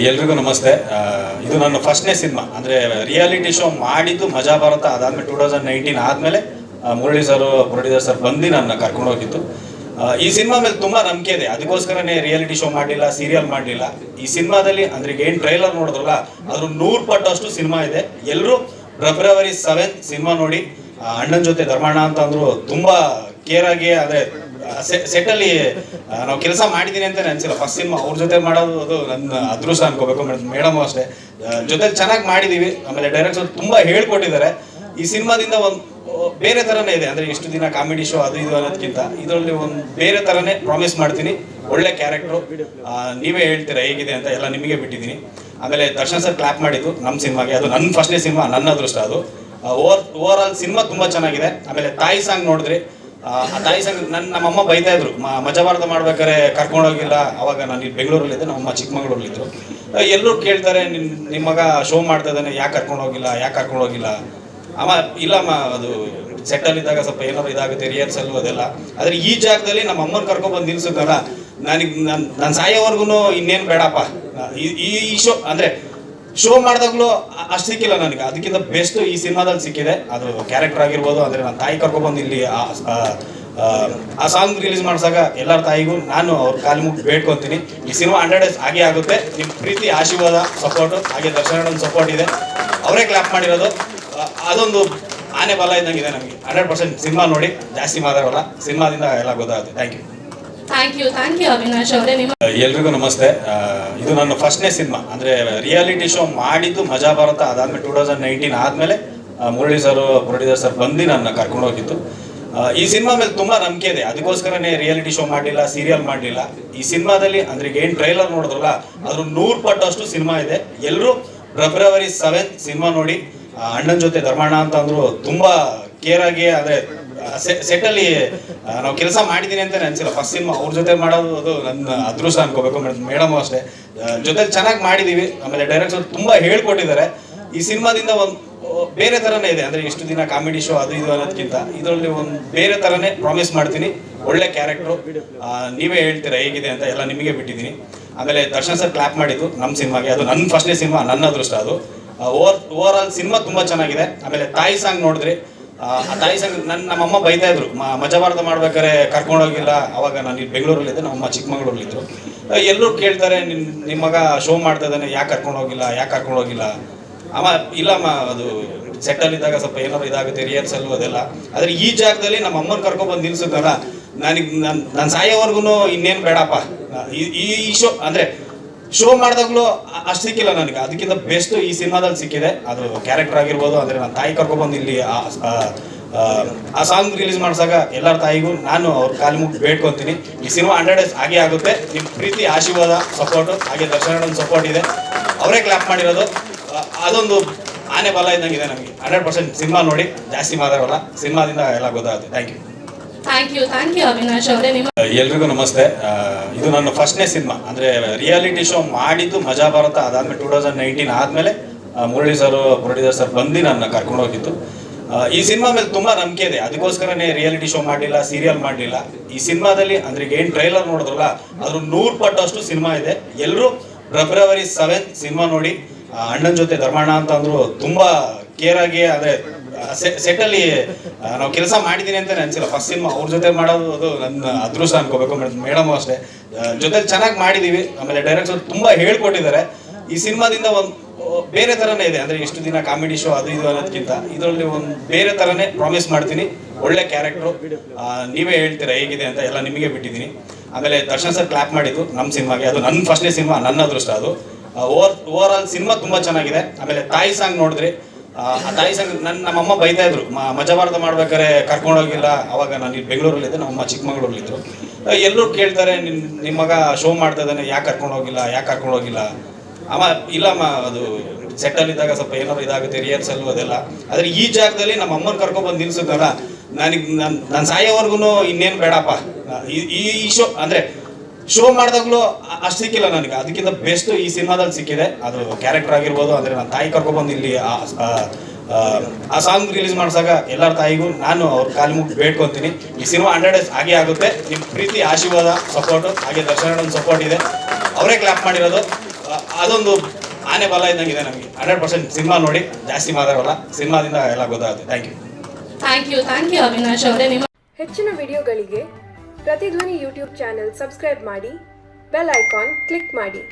ಎಲ್ರಿಗೂ ನಮಸ್ತೆ. ಇದು ನನ್ನ ಫಸ್ಟ್ನೇ ಸಿನಿಮಾ, ಅಂದರೆ ರಿಯಾಲಿಟಿ ಶೋ ಮಾಡಿದ್ದು ಮಜಾ ಭಾರತ. ಅದಾದಮೇಲೆ 2019 ಆದಮೇಲೆ ಮುರಳಿ ಸರ್ ಪ್ರೊಡ್ಯೂಸರ್ ಸರ್ ಬಂದು ನನ್ನ ಕರ್ಕೊಂಡು ಹೋಗಿತ್ತು. ಈ ಸಿನಿಮಾ ಮೇಲೆ ತುಂಬ ನಂಬಿಕೆ ಇದೆ, ಅದಕ್ಕೋಸ್ಕರನೇ ರಿಯಾಲಿಟಿ ಶೋ ಮಾಡಲಿಲ್ಲ, ಸೀರಿಯಲ್ ಮಾಡಲಿಲ್ಲ. ಈ ಸಿನಿಮಾದಲ್ಲಿ ಅಂದರೆ ಏನು ಟ್ರೈಲರ್ ನೋಡಿದ್ರಲ್ಲ, ಅದ್ರ 100 ಪಟ್ಟಷ್ಟು ಸಿನಿಮಾ ಇದೆ. ಎಲ್ಲರೂ February 7 ಸಿನಿಮಾ ನೋಡಿ. ಅಣ್ಣನ ಜೊತೆ ಧರ್ಮಣ್ಣ ಅಂತ ಅಂದರು, ತುಂಬ ಕೇರ್ ಆಗಿ, ಅಂದರೆ ಸೆಟ್ಟಲ್ಲಿ ನಾವು ಕೆಲಸ ಮಾಡಿದ್ದೀನಿ ಅಂತ ಅನ್ಸಿಲ್ಲ. ಫಸ್ಟ್ ಸಿನಿಮಾ ಅವ್ರ ಜೊತೆ ಮಾಡೋದು ಅದು ನನ್ನ ಅದೃಷ್ಟ ಅನ್ಕೋಬೇಕು. ಮೇಡಮ್ ಅಷ್ಟೇ ಜೊತೆ ಚೆನ್ನಾಗಿ ಮಾಡಿದ್ದೀವಿ. ಆಮೇಲೆ ಡೈರೆಕ್ಟರ್ ತುಂಬ ಹೇಳ್ಕೊಟ್ಟಿದ್ದಾರೆ. ಈ ಸಿನಿಮಾದಿಂದ ಒಂದು ಬೇರೆ ಥರನೇ ಇದೆ, ಅಂದರೆ ಇಷ್ಟು ದಿನ ಕಾಮಿಡಿ ಶೋ ಅದು ಇದು ಅನ್ನೋದಕ್ಕಿಂತ ಇದರಲ್ಲಿ ಒಂದು ಬೇರೆ ಥರನೇ ಪ್ರಾಮಿಸ್ ಮಾಡ್ತೀನಿ. ಒಳ್ಳೆ ಕ್ಯಾರೆಕ್ಟ್ರು, ನೀವೇ ಹೇಳ್ತೀರಾ ಹೇಗಿದೆ ಅಂತ, ಎಲ್ಲ ನಿಮಗೆ ಬಿಟ್ಟಿದ್ದೀನಿ. ಆಮೇಲೆ ದರ್ಶನ್ ಸರ್ ಕ್ಲಾಪ್ ಮಾಡಿದ್ದು ನಮ್ಮ ಸಿನಿಮಾಗೆ, ಅದು ನನ್ನ ಫಸ್ಟ್ನೇ ಸಿನಿಮಾ, ನನ್ನ ಅದೃಷ್ಟ ಅದು. ಓವರ್ ಆಲ್ ಸಿನಿಮಾ ತುಂಬ ಚೆನ್ನಾಗಿದೆ. ಆಮೇಲೆ ತಾಯಿ ಸಾಂಗ್ ನೋಡಿದ್ರಿ, ಆ ತಾಯಿ ಸಾಂಗ್ ನಮ್ಮಮ್ಮ ಬೈತಾ ಇದ್ರು, ಮಜಾ ಭಾರತ ಮಾಡ್ಬೇಕಾದ್ರೆ ಕರ್ಕೊಂಡೋಗಿಲ್ಲ. ಅವಾಗ ನಾನು ಇಲ್ಲಿ ಬೆಂಗಳೂರಲ್ಲಿದ್ದೆ, ನಮ್ಮಮ್ಮ ಚಿಕ್ಕಮಗಳೂರಲ್ಲಿದ್ದರು. ಎಲ್ಲರೂ ಕೇಳ್ತಾರೆ, ನಿಮ್ಮ ಮಗ ಶೋ ಮಾಡ್ತಾ ಇದ್ದಾನೆ, ಯಾಕೆ ಕರ್ಕೊಂಡೋಗಿಲ್ಲ. ಅಮ್ಮ ಇಲ್ಲಮ್ಮ, ಅದು ಸೆಟ್ಟಲ್ಲಿದ್ದಾಗ ಸ್ವಲ್ಪ ಏನಾದ್ರು ಇದಾಗುತ್ತೆ, ರಿಹರ್ಸಲ್ಲು ಅದೆಲ್ಲ. ಆದರೆ ಈ ಜಾಗದಲ್ಲಿ ನಮ್ಮ ಅಮ್ಮನ ಕರ್ಕೊಂಡ್ಬಂದು ನಿಲ್ಸಿದ್ನಲ್ಲ, ನಾನು ಸಾಯೋವರೆಗೂ ಇನ್ನೇನು ಬೇಡಪ್ಪ. ಈ ಶೋ ಅಂದರೆ ಶೋ ಮಾಡಿದಾಗಲೂ ಅಷ್ಟು ಸಿಕ್ಕಿಲ್ಲ ನನಗೆ, ಅದಕ್ಕಿಂತ ಬೆಸ್ಟ್ ಈ ಸಿನಿಮಾದಲ್ಲಿ ಸಿಕ್ಕಿದೆ. ಅದು ಕ್ಯಾರೆಕ್ಟರ್ ಆಗಿರ್ಬೋದು. ಅಂದರೆ ನನ್ನ ತಾಯಿ ಕರ್ಕೊಬಂದು ಇಲ್ಲಿ ಆ ಸಾಂಗ್ ರಿಲೀಸ್ ಮಾಡಿಸಾಗ ಎಲ್ಲರ ತಾಯಿಗೂ ನಾನು ಅವ್ರ ಕಾಲು ಮುಗಿ ಬೇಡ್ಕೊತೀನಿ. ಈ ಸಿನಿಮಾ 100 days ಆಗೇ ಆಗುತ್ತೆ. ನಿಮ್ಮ ಪ್ರೀತಿ, ಆಶೀರ್ವಾದ, ಸಪೋರ್ಟು, ಹಾಗೆ ದರ್ಶನ ಸಪೋರ್ಟ್ ಇದೆ. ಅವರೇ ಕ್ಲಾಪ್ ಮಾಡಿರೋದು. ಅದೊಂದು ಆನೆ ಬಲ ಇದ್ದಂಗಿದೆ ನಮಗೆ. 100% ಸಿನಿಮಾ ನೋಡಿ, ಜಾಸ್ತಿ ಮಾತಾಡೋಲ್ಲ, ಸಿನಿಮಾದಿಂದ ಎಲ್ಲ ಗೊತ್ತಾಗುತ್ತೆ. ಥ್ಯಾಂಕ್ ಯು ಅವಿನಾಶ್ ಅವರೇ. ಎಲ್ರಿಗೂ ನಮಸ್ತೆ. ಇದು ನನ್ನ ಫಸ್ಟ್ನೇ ಸಿನಿಮಾ, ಅಂದರೆ ರಿಯಾಲಿಟಿ ಶೋ ಮಾಡಿದ್ದು ಮಜಾ ಭಾರತ. ಅದಾದಮೇಲೆ 2019 ಆದಮೇಲೆ ಮುರಳಿ ಸರ್ ಪ್ರೊಡ್ಯೂಸರ್ ಸರ್ ಬಂದು ನನ್ನ ಕರ್ಕೊಂಡು ಹೋಗಿತ್ತು. ಈ ಸಿನಿಮಾ ಮೇಲೆ ತುಂಬ ನಂಬಿಕೆ ಇದೆ, ಅದಕ್ಕೋಸ್ಕರನೇ ರಿಯಾಲಿಟಿ ಶೋ ಮಾಡಲಿಲ್ಲ, ಸೀರಿಯಲ್ ಮಾಡಲಿಲ್ಲ. ಈ ಸಿನಿಮಾದಲ್ಲಿ ಅಂದರೆ ಏನು ಟ್ರೈಲರ್ ನೋಡಿದ್ರಲ್ಲ, ಅದ್ರ 100 ಪಟ್ಟಷ್ಟು ಸಿನಿಮಾ ಇದೆ. ಎಲ್ಲರೂ February 7 ಸಿನಿಮಾ ನೋಡಿ. ಅಣ್ಣನ ಜೊತೆ ಧರ್ಮಣ್ಣ ಅಂತ ಅಂದರು, ತುಂಬ ಕೇರ್ ಆಗಿ, ಅಂದರೆ ಸೆಟ್ಟಲ್ಲಿ ನಾವು ಕೆಲಸ ಮಾಡಿದ್ದೀನಿ ಅಂತ ಅನ್ಸಿಲ್ಲ. ಫಸ್ಟ್ ಸಿನಿಮಾ ಅವ್ರ ಜೊತೆ ಮಾಡೋದು ಅದು ನನ್ನ ಅದೃಷ್ಟ ಅನ್ಕೋಬೇಕು. ಮೇಡಮ್ ಅಷ್ಟೇ ಜೊತೆ ಚೆನ್ನಾಗಿ ಮಾಡಿದ್ದೀವಿ. ಆಮೇಲೆ ಡೈರೆಕ್ಟರ್ ತುಂಬ ಹೇಳ್ಕೊಟ್ಟಿದ್ದಾರೆ. ಈ ಸಿನಿಮಾದಿಂದ ಒಂದು ಬೇರೆ ಥರನೇ ಇದೆ, ಅಂದರೆ ಇಷ್ಟು ದಿನ ಕಾಮಿಡಿ ಶೋ ಅದು ಇದು ಅನ್ನೋದಕ್ಕಿಂತ ಇದರಲ್ಲಿ ಒಂದು ಬೇರೆ ಥರನೇ ಪ್ರಾಮಿಸ್ ಮಾಡ್ತೀನಿ. ಒಳ್ಳೆ ಕ್ಯಾರೆಕ್ಟ್ರು, ನೀವೇ ಹೇಳ್ತೀರಾ ಹೇಗಿದೆ ಅಂತ, ಎಲ್ಲ ನಿಮಗೆ ಬಿಟ್ಟಿದ್ದೀನಿ. ಆಮೇಲೆ ದರ್ಶನ್ ಸರ್ ಕ್ಲಾಪ್ ಮಾಡಿದ್ದು ನಮ್ಮ ಸಿನಿಮಾಗೆ, ಅದು ನನ್ನ ಫಸ್ಟ್ನೇ ಸಿನಿಮಾ, ನನ್ನ ಅದೃಷ್ಟ ಅದು. ಓವರ್ ಆಲ್ ಸಿನಿಮಾ ತುಂಬ ಚೆನ್ನಾಗಿದೆ. ಆಮೇಲೆ ತಾಯಿ ಸಾಂಗ್ ನೋಡಿದ್ರಿ, ಆ ತಾಯಿ ಸಾಂಗ್ ನಮ್ಮಮ್ಮ ಬೈತಾ ಇದ್ರು, ಮಜಾ ಭಾರತ ಮಾಡ್ಬೇಕಾದ್ರೆ ಕರ್ಕೊಂಡೋಗಿಲ್ಲ. ಅವಾಗ ನಾನು ಇಲ್ಲಿ ಬೆಂಗಳೂರಲ್ಲಿದ್ದೆ, ನಮ್ಮಮ್ಮ ಚಿಕ್ಕಮಗಳೂರಲ್ಲಿದ್ದರು. ಎಲ್ಲರೂ ಕೇಳ್ತಾರೆ, ನಿಮ್ಮ ಮಗ ಶೋ ಮಾಡ್ತಾ ಇದ್ದಾನೆ, ಯಾಕೆ ಕರ್ಕೊಂಡೋಗಿಲ್ಲ. ಅಮ್ಮ ಇಲ್ಲಮ್ಮ, ಅದು ಸೆಟ್ಟಲ್ಲಿದ್ದಾಗ ಸ್ವಲ್ಪ ಏನಾದ್ರು ಇದಾಗುತ್ತೆ, ರಿಹರ್ಸಲ್ಲು ಅದೆಲ್ಲ. ಆದರೆ ಈ ಜಾಗದಲ್ಲಿ ನಮ್ಮ ಅಮ್ಮನ ಕರ್ಕೊಂಡ್ಬಂದು ನಿಲ್ಸಿದ್ನಲ್ಲ, ನಾನು ಸಾಯೋವರೆಗೂ ಇನ್ನೇನು ಬೇಡಪ್ಪ. ಈ ಶೋ ಅಂದರೆ ಶೋ ಮಾಡಿದಾಗಲೂ ಅಷ್ಟು ಸಿಕ್ಕಿಲ್ಲ ನನಗೆ, ಅದಕ್ಕಿಂತ ಬೆಸ್ಟ್ ಈ ಸಿನಿಮಾದಲ್ಲಿ ಸಿಕ್ಕಿದೆ. ಅದು ಕ್ಯಾರೆಕ್ಟರ್ ಆಗಿರ್ಬೋದು. ಅಂದರೆ ನನ್ನ ತಾಯಿ ಕರ್ಕೊಬಂದು ಇಲ್ಲಿ ಆ ಸಾಂಗ್ ರಿಲೀಸ್ ಮಾಡಿಸಾಗ ಎಲ್ಲರ ತಾಯಿಗೂ ನಾನು ಅವ್ರ ಕಾಲು ಮುಗಿ ಬೇಡ್ಕೊತೀನಿ. ಈ ಸಿನಿಮಾ 100 days ಆಗೇ ಆಗುತ್ತೆ. ನಿಮ್ಮ ಪ್ರೀತಿ, ಆಶೀರ್ವಾದ, ಸಪೋರ್ಟು, ಹಾಗೆ ದರ್ಶನ ಸಪೋರ್ಟ್ ಇದೆ. ಅವರೇ ಕ್ಲಾಪ್ ಮಾಡಿರೋದು. ಅದೊಂದು ಆನೆ ಬಲ ಇದ್ದಂಗಿದೆ ನಮಗೆ. 100% ಸಿನಿಮಾ ನೋಡಿ, ಜಾಸ್ತಿ ಮಾತಾಡೋಲ್ಲ, ಸಿನಿಮಾದಿಂದ ಎಲ್ಲ ಗೊತ್ತಾಗುತ್ತೆ. ಥ್ಯಾಂಕ್ ಯು ಅವಿನಾಶ್ ಅವರೇ. ಎಲ್ರಿಗೂ ನಮಸ್ತೆ. ಇದು ನನ್ನ ಫಸ್ಟ್ನೇ ಸಿನಿಮಾ, ಅಂದರೆ ರಿಯಾಲಿಟಿ ಶೋ ಮಾಡಿದ್ದು ಮಜಾ ಭಾರತ. ಅದಾದಮೇಲೆ 2019 ಆದಮೇಲೆ ಮುರಳಿ ಸರ್ ಪ್ರೊಡ್ಯೂಸರ್ ಸರ್ ಬಂದು ನನ್ನ ಕರ್ಕೊಂಡು ಹೋಗಿತ್ತು. ಈ ಸಿನಿಮಾ ಮೇಲೆ ತುಂಬ ನಂಬಿಕೆ ಇದೆ, ಅದಕ್ಕೋಸ್ಕರನೇ ರಿಯಾಲಿಟಿ ಶೋ ಮಾಡಲಿಲ್ಲ, ಸೀರಿಯಲ್ ಮಾಡಲಿಲ್ಲ. ಈ ಸಿನಿಮಾದಲ್ಲಿ ಅಂದರೆ ಏನು ಟ್ರೈಲರ್ ನೋಡಿದ್ರಲ್ಲ, ಅದ್ರ 100 ಪಟ್ಟಷ್ಟು ಸಿನಿಮಾ ಇದೆ. ಎಲ್ಲರೂ February 7 ಸಿನಿಮಾ ನೋಡಿ. ಅಣ್ಣನ ಜೊತೆ ಧರ್ಮಣ್ಣ ಅಂತ ಅಂದರು, ತುಂಬ ಕೇರ್ ಆಗಿ, ಅಂದರೆ ಸೆಟ್ಟಲ್ಲಿ ನಾವು ಕೆಲಸ ಮಾಡಿದ್ದೀನಿ ಅಂತ ಅನ್ಸಿಲ್ಲ. ಫಸ್ಟ್ ಸಿನಿಮಾ ಅವ್ರ ಜೊತೆ ಮಾಡೋದು ಅದು ನನ್ನ ಅದೃಷ್ಟ ಅನ್ಕೋಬೇಕು. ಮೇಡಮ್ ಅಷ್ಟೇ ಜೊತೆ ಚೆನ್ನಾಗಿ ಮಾಡಿದ್ದೀವಿ. ಆಮೇಲೆ ಡೈರೆಕ್ಟರ್ ತುಂಬ ಹೇಳ್ಕೊಟ್ಟಿದ್ದಾರೆ. ಈ ಸಿನಿಮಾದಿಂದ ಒಂದು ಬೇರೆ ಥರನೇ ಇದೆ, ಅಂದರೆ ಇಷ್ಟು ದಿನ ಕಾಮಿಡಿ ಶೋ ಅದು ಇದು ಅನ್ನೋದಕ್ಕಿಂತ ಇದರಲ್ಲಿ ಒಂದು ಬೇರೆ ಥರನೇ ಪ್ರಾಮಿಸ್ ಮಾಡ್ತೀನಿ. ಒಳ್ಳೆ ಕ್ಯಾರೆಕ್ಟ್ರು, ನೀವೇ ಹೇಳ್ತೀರಾ ಹೇಗಿದೆ ಅಂತ, ಎಲ್ಲ ನಿಮಗೆ ಬಿಟ್ಟಿದ್ದೀನಿ. ಆಮೇಲೆ ದರ್ಶನ್ ಸರ್ ಕ್ಲಾಪ್ ಮಾಡಿದ್ದು ನಮ್ಮ ಸಿನಿಮಾಗೆ, ಅದು ನನ್ನ ಫಸ್ಟ್ನೇ ಸಿನಿಮಾ, ನನ್ನ ಅದೃಷ್ಟ ಅದು. ಓವರ್ ಆಲ್ ಸಿನಿಮಾ ತುಂಬ ಚೆನ್ನಾಗಿದೆ. ಆಮೇಲೆ ತಾಯಿ ಸಾಂಗ್ ನೋಡಿದ್ರಿ, ಆ ತಾಯಿ ಸಾಂಗ್ ನಮ್ಮಮ್ಮ ಬೈತಾ ಇದ್ರು, ಮಜಾ ಭಾರತ ಮಾಡ್ಬೇಕಾದ್ರೆ ಕರ್ಕೊಂಡೋಗಿಲ್ಲ. ಅವಾಗ ನಾನು ಇಲ್ಲಿ ಬೆಂಗಳೂರಲ್ಲಿದ್ದೆ, ನಮ್ಮಮ್ಮ ಚಿಕ್ಕಮಗಳೂರಲ್ಲಿದ್ದರು. ಎಲ್ಲರೂ ಕೇಳ್ತಾರೆ, ನಿಮ್ಮ ಮಗ ಶೋ ಮಾಡ್ತಾ ಇದ್ದಾನೆ, ಯಾಕೆ ಕರ್ಕೊಂಡೋಗಿಲ್ಲ. ಅಮ್ಮ ಇಲ್ಲಮ್ಮ, ಅದು ಸೆಟ್ಟಲ್ಲಿದ್ದಾಗ ಸ್ವಲ್ಪ ಏನಾದ್ರು ಇದಾಗುತ್ತೆ, ರಿಹರ್ಸಲ್ಲು ಅದೆಲ್ಲ. ಆದರೆ ಈ ಜಾಗದಲ್ಲಿ ನಮ್ಮ ಅಮ್ಮನ ಕರ್ಕೊಂಡ್ಬಂದು ನಿಲ್ಸಿದ್ನಲ್ಲ, ನಾನು ಸಾಯೋವರೆಗೂ ಇನ್ನೇನು ಬೇಡಪ್ಪ. ಈ ಶೋ ಅಂದರೆ ಶೋ ಮಾಡಿದಾಗಲೂ ಅಷ್ಟು ಸಿಕ್ಕಿಲ್ಲ ನನಗೆ, ಅದಕ್ಕಿಂತ ಬೆಸ್ಟ್ ಈ ಸಿನಿಮಾದಲ್ಲಿ ಸಿಕ್ಕಿದೆ. ಅದು ಕ್ಯಾರೆಕ್ಟರ್ ಆಗಿರ್ಬೋದು. ಅಂದರೆ ನನ್ನ ತಾಯಿ ಕರ್ಕೊಬಂದು ಇಲ್ಲಿ ಆ ಸಾಂಗ್ ರಿಲೀಸ್ ಮಾಡಿಸಾಗ ಎಲ್ಲರ ತಾಯಿಗೂ ನಾನು ಅವ್ರ ಕಾಲು ಮುಗಿ ಬೇಡ್ಕೊತೀನಿ. ಈ ಸಿನಿಮಾ 100 days ಆಗೇ ಆಗುತ್ತೆ. ನಿಮ್ಮ ಪ್ರೀತಿ, ಆಶೀರ್ವಾದ, ಸಪೋರ್ಟು, ಹಾಗೆ ದರ್ಶನ ಸಪೋರ್ಟ್ ಇದೆ. ಅವರೇ ಕ್ಲಾಪ್ ಮಾಡಿರೋದು. ಅದೊಂದು ಆನೆ ಬಲ ಇದ್ದಂಗಿದೆ ನಮಗೆ. 100% ಸಿನಿಮಾ ನೋಡಿ, ಜಾಸ್ತಿ ಮಾತಾಡೋಲ್ಲ, ಸಿನಿಮಾದಿಂದ ಎಲ್ಲ ಗೊತ್ತಾಗುತ್ತೆ. ಥ್ಯಾಂಕ್ ಯು ಅವಿನಾಶ್ ಅವರೇ. ನಿಮ್ಮ ಹೆಚ್ಚಿನ ವಿಡಿಯೋಗಳಿಗೆ ಪ್ರತಿಧ್ವನಿ ಯೂಟ್ಯೂಬ್ ಚಾನೆಲ್ ಸಬ್ಸ್ಕ್ರೈಬ್ ಮಾಡಿ, ಬೆಲ್ ಐಕಾನ್ ಕ್ಲಿಕ್ ಮಾಡಿ.